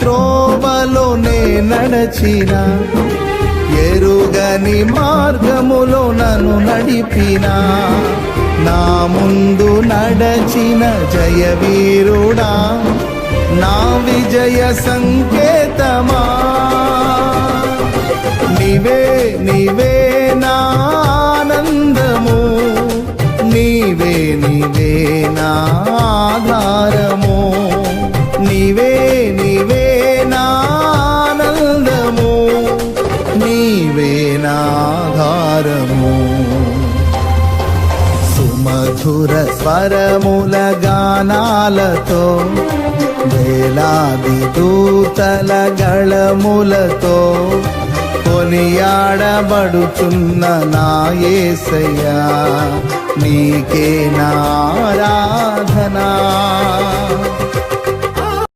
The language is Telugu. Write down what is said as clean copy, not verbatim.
త్రోవలో నే నడచిన, ఎరుగని మార్గములో నన్ను నడిపిన, నా ముందు నడచిన జయవీరుడా, నా విజయ సంకేతమా. నీవే నీవే నా ఆనందము, నీవే నీవే నా ఆధారము, నీవే నీవే నా ఆనందము, నీవే నా ఆధారము. సుమధుర స్వరముల గానాలతో, వేలాది దూతల గళములతో కొనియాడబడుచున్న నా యేసయ్యా, నీకే నా ఆరాధన.